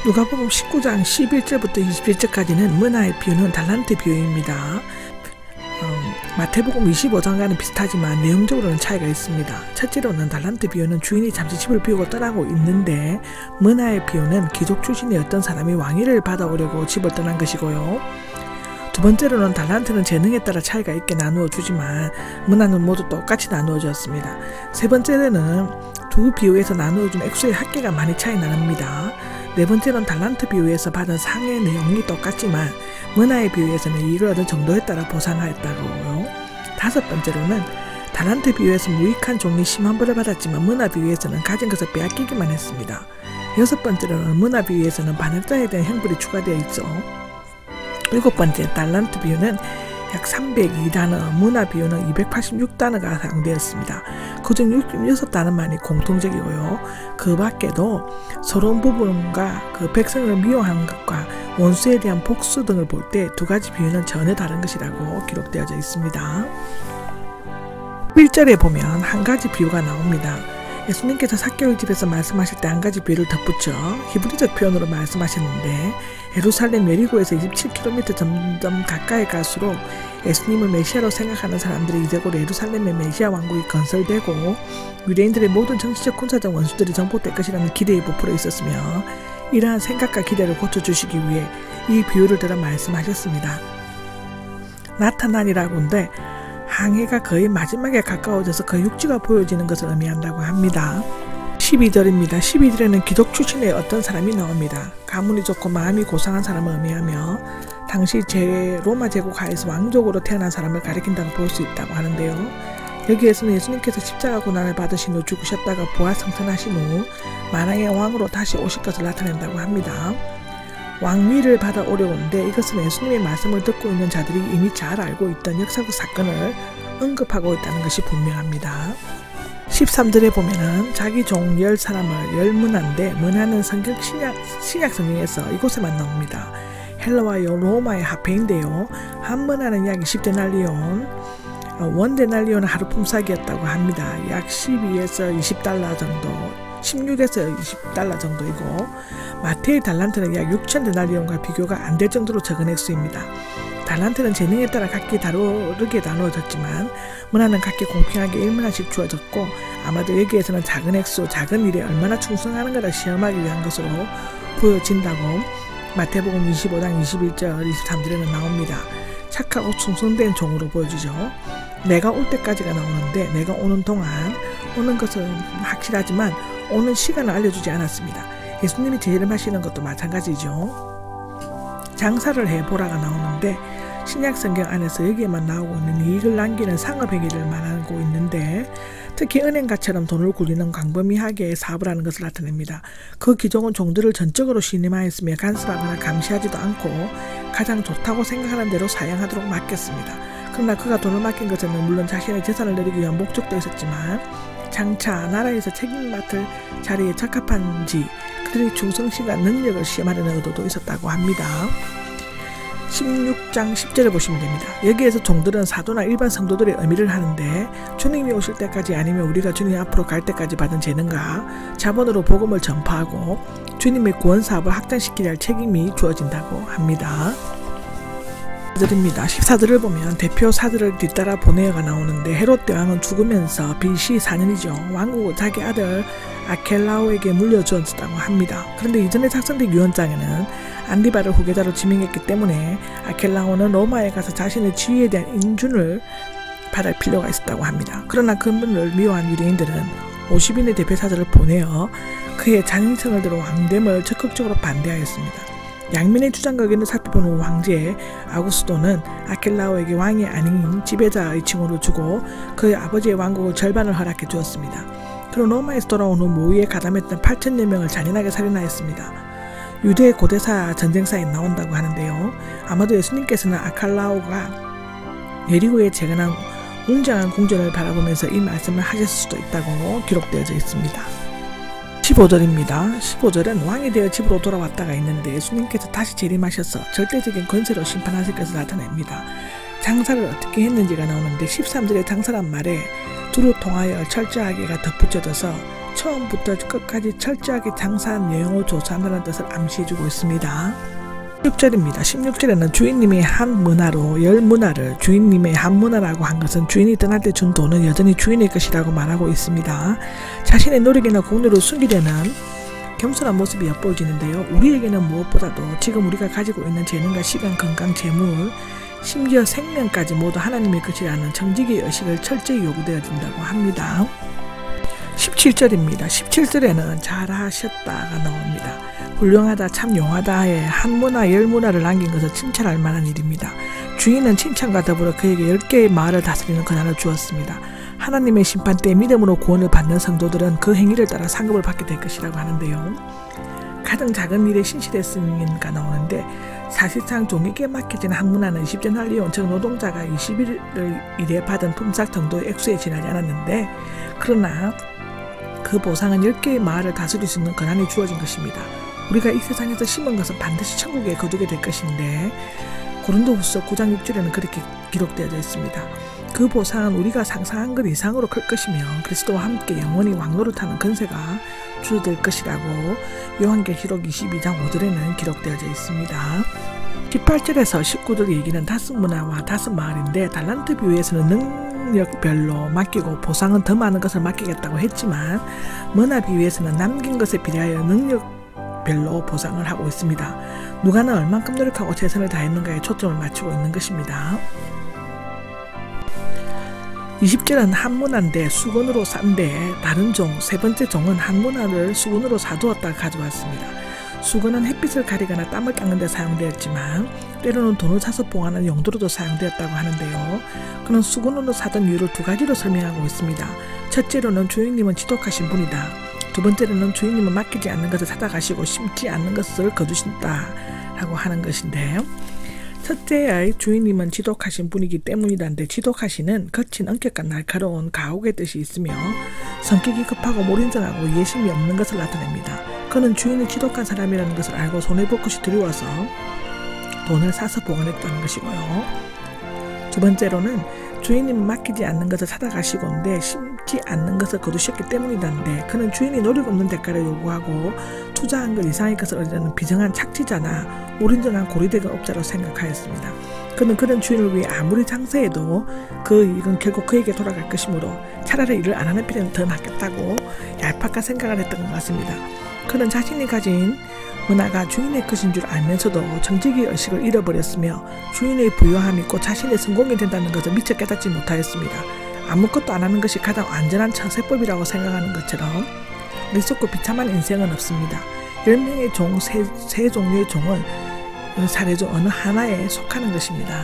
누가복음 19장 11절부터 21절까지는 문화의 비유는 달란트 비유입니다. 마태복음 25장과는 비슷하지만 내용적으로는 차이가 있습니다. 첫째로는 달란트 비유는 주인이 잠시 집을 비우고 떠나고 있는데, 문화의 비유는 귀족 출신의 어떤 사람이 왕위를 받아오려고 집을 떠난 것이고요. 두 번째로는 달란트는 재능에 따라 차이가 있게 나누어 주지만 문화는 모두 똑같이 나누어 주었습니다. 세 번째로는 두 비유에서 나누어 준 액수의 합계가 많이 차이 나눕니다. 네 번째는 달란트 비유에서 받은 상의 내용이 똑같지만 문화의 비유에서는 이익을 얻은 정도에 따라 보상하였다고요. 다섯 번째로는 달란트 비유에서 무익한 종이 심한 벌을 받았지만 문화 비유에서는 가진 것을 빼앗기기만 했습니다. 여섯 번째로는 문화 비유에서는 반역자에 대한 형벌이 추가되어 있죠. 일곱 번째, 달란트 비유는 약 302단어, 문화 비유는 286단어가 사용되었습니다. 그중 66단어만이 공통적이고요. 그 밖에도 서러운 부분과 그 백성을 미워하는 것과 원수에 대한 복수 등을 볼 때 두 가지 비유는 전혀 다른 것이라고 기록되어져 있습니다. 1절에 보면 한 가지 비유가 나옵니다. 예수님께서 삭개오의 집에서 말씀하실 때 한 가지 비유를 덧붙여 히브리적 표현으로 말씀하셨는데, 예루살렘 여리고에서 27km 점점 가까이 갈수록 예수님을 메시아로 생각하는 사람들이 이제곧 예루살렘의 메시아 왕국이 건설되고 유대인들의 모든 정치적 군사적 원수들이 정복될 것이라는 기대에 부풀어 있었으며, 이러한 생각과 기대를 고쳐주시기 위해 이 비유를 들어 말씀하셨습니다. 나타나니라고 하는데 항해가 거의 마지막에 가까워져서 그 육지가 보여지는 것을 의미한다고 합니다. 12절입니다. 12절에는 귀족 출신의 어떤 사람이 나옵니다. 가문이 좋고 마음이 고상한 사람을 의미하며 당시 로마 제국 하에서 왕족으로 태어난 사람을 가리킨다고 볼 수 있다고 하는데요. 여기에서는 예수님께서 십자가 고난을 받으신 후 죽으셨다가 부활 승천하신 후 만왕의 왕으로 다시 오실 것을 나타낸다고 합니다. 왕위를 받아오려는데 이것은 예수님의 말씀을 듣고 있는 자들이 이미 잘 알고 있던 역사적 사건을 언급하고 있다는 것이 분명합니다. 13절에 보면은 자기 종 10사람을 열문화인데, 문화는 신약 성경에서 이곳에만 나옵니다. 헬라와 로마의 합해인데요. 한 문화는 약 20데날리온, 원데날리온은 하루 품삯이었다고 합니다. 약 12에서 20달러 정도, 16에서 20달러 정도이고, 마태의 달란트는 약 6,000데날리온과 비교가 안 될 정도로 적은 액수입니다. 달란트는 재능에 따라 각기 다르게 나누어졌지만 문화는 각기 공평하게 1문화씩 주어졌고, 아마도 여기에서는 작은 액수, 작은 일에 얼마나 충성하는가를 시험하기 위한 것으로 보여진다고 마태복음 25장 21절 23절에는 나옵니다. 착하고 충성된 종으로 보여주죠. 내가 올 때까지가 나오는데, 내가 오는 동안, 오는 것은 확실하지만 오는 시간을 알려주지 않았습니다. 예수님이 재림하시는 것도 마찬가지죠. 장사를 해보라가 나오는데, 신약 성경 안에서 여기에만 나오고 있는 이익을 남기는 상업행위를 말하고 있는데, 특히 은행가처럼 돈을 굴리는 광범위하게 사업을 하는 것을 나타냅니다. 그 귀족은 종들을 전적으로 신임하였으며 간섭하거나 감시하지도 않고 가장 좋다고 생각하는 대로 사용하도록 맡겼습니다. 그러나 그가 돈을 맡긴 것에는 물론 자신의 재산을 늘리기 위한 목적도 있었지만 장차 나라에서 책임 맡을 자리에 적합한지 그들의 충성심과 능력을 시험하려는 의도도 있었다고 합니다. 16장 10절을 보시면 됩니다. 여기에서 종들은 사도나 일반 성도들의 의미를 하는데, 주님이 오실 때까지 아니면 우리가 주님 앞으로 갈 때까지 받은 재능과 자본으로 복음을 전파하고 주님의 구원 사업을 확장시키려 할 책임이 주어진다고 합니다. 14절을 보면 대표 사들을 뒤따라 보내어가 나오는데, 헤롯 대왕은 죽으면서 BC 4년이죠. 왕국을 자기 아들 아켈라오에게 물려주었다고 합니다. 그런데 이전에 작성된 유언장에는 안디바를 후계자로 지명했기 때문에 아켈라오는 로마에 가서 자신의 지위에 대한 인준을 받을 필요가 있었다고 합니다. 그러나 그분을 미워한 유대인들은 50인의 대표 사들을 보내어 그의 잔인성을 들어 왕됨을 적극적으로 반대하였습니다. 양면의 주장거기를 살펴본 후 황제 아구스도는 아켈라오에게 왕이 아닌 지배자의 칭호를 주고 그의 아버지의 왕국을 절반을 허락해 주었습니다. 그리고 로마에서 돌아온 후 모의에 가담했던 8,000여 명을 잔인하게 살인하였습니다. 유대 고대사 전쟁사에 나온다고 하는데요. 아마도 예수님께서는 아켈라오가 예리고에 재건한 웅장한 궁전을 바라보면서 이 말씀을 하셨을 수도 있다고 기록되어져 있습니다. 15절입니다. 15절은 왕이 되어 집으로 돌아왔다가 있는데, 예수님께서 다시 재림하셔서 절대적인 권세로 심판하실 것을 나타냅니다. 장사를 어떻게 했는지가 나오는데, 13절에 장사란 말에 두루 통하여 철저하게가 덧붙여져서 처음부터 끝까지 철저하게 장사한 내용을 조사한다는 뜻을 암시해주고 있습니다. 16절입니다. 16절에는 주인님이 한 문화로 10문화를 주인님의 한 문화라고 한 것은 주인이 떠날 때 준 돈은 여전히 주인의 것이라고 말하고 있습니다. 자신의 노력이나 공로를 숨기려는 겸손한 모습이 엿보여지는데요. 우리에게는 무엇보다도 지금 우리가 가지고 있는 재능과 시간, 건강, 재물, 심지어 생명까지 모두 하나님의 것이라는 정직의 의식을 철저히 요구되어진다고 합니다. 17절입니다. 17절에는 잘하셨다가 나옵니다. 훌륭하다, 참 용하다에 한 문화, 10문화를 남긴 것은 칭찬할 만한 일입니다. 주인은 칭찬과 더불어 그에게 10개의 마을을 다스리는 권한을 주었습니다. 하나님의 심판 때 믿음으로 구원을 받는 성도들은 그 행위를 따라 상급을 받게 될 것이라고 하는데요. 가장 작은 일에 신실했으니까 나오는데 사실상 종에게 맡겨진 한 문화는 20데나리온, 즉 노동자가 20일에 받은 품삯 정도의 액수에 지나지 않았는데, 그러나 그 보상은 10개의 마을을 다스릴 수 있는 권한이 주어진 것입니다. 우리가 이 세상에서 심은 것은 반드시 천국에 거두게 될 것인데 고린도후서 9장 6절에는 그렇게 기록되어져 있습니다. 그 보상은 우리가 상상한 것 이상으로 클 것이며 그리스도와 함께 영원히 왕노릇하는 권세가 주어질 것이라고 요한계시록 22장 5절에는 기록되어져 있습니다. 18절에서 19절 얘기는 5문화와 5마을인데 달란트 비유에서는 능력별로 맡기고 보상은 더 많은 것을 맡기겠다고 했지만 문화 비유에서는 남긴 것에 비례하여 능력별로 보상을 하고 있습니다. 누가는 얼만큼 노력하고 최선을 다했는가에 초점을 맞추고 있는 것입니다. 20절은 한 문화인데 수건으로 싼데 다른 종, 세 번째 종은 한 문화를 수건으로 사두었다 가져왔습니다. 수건은 햇빛을 가리거나 땀을 닦는 데 사용되었지만 때로는 돈을 사서 보관하는 용도로도 사용되었다고 하는데요. 그는 수건으로 사던 이유를 2가지로 설명하고 있습니다. 첫째로는 주인님은 지독하신 분이다. 두 번째로는 주인님은 맡기지 않는 것을 찾아가시고 심지 않는 것을 거두신다라고 하는 것인데요. 첫째의 주인님은 지독하신 분이기 때문이다는데 지독하시는 거친 엄격과 날카로운 가혹의 뜻이 있으며 성격이 급하고 몰인정하고 예심이 없는 것을 나타냅니다. 그는 주인이 지독한 사람이라는 것을 알고 손해볼 것이 두려워서 돈을 사서 보관했다는 것이고요. 두 번째로는 주인님은 맡기지 않는 것을 찾아가시고인데 심지 않는 것을 거두셨기 때문이다는데 그는 주인이 노력 없는 대가를 요구하고 투자한 것 이상의 것을 얻으려는 비정한 착취자나 몰인정한 고리대금 업자로 생각하였습니다. 그는 그런 주인을 위해 아무리 장사해도 그 일은 결국 그에게 돌아갈 것이므로 차라리 일을 안 하는 필요는 더 낫겠다고 얄팍한 생각을 했던 것 같습니다. 그는 자신이 가진 문화가 주인의 것인 줄 알면서도 정직의 의식을 잃어버렸으며 주인의 부유함이 곧 자신의 성공이 된다는 것을 미처 깨닫지 못하였습니다. 아무것도 안 하는 것이 가장 안전한 처세법이라고 생각하는 것처럼 어리석고 비참한 인생은 없습니다. 10명의 종, 세 종류의 종은 사례 중 어느 하나에 속하는 것입니다.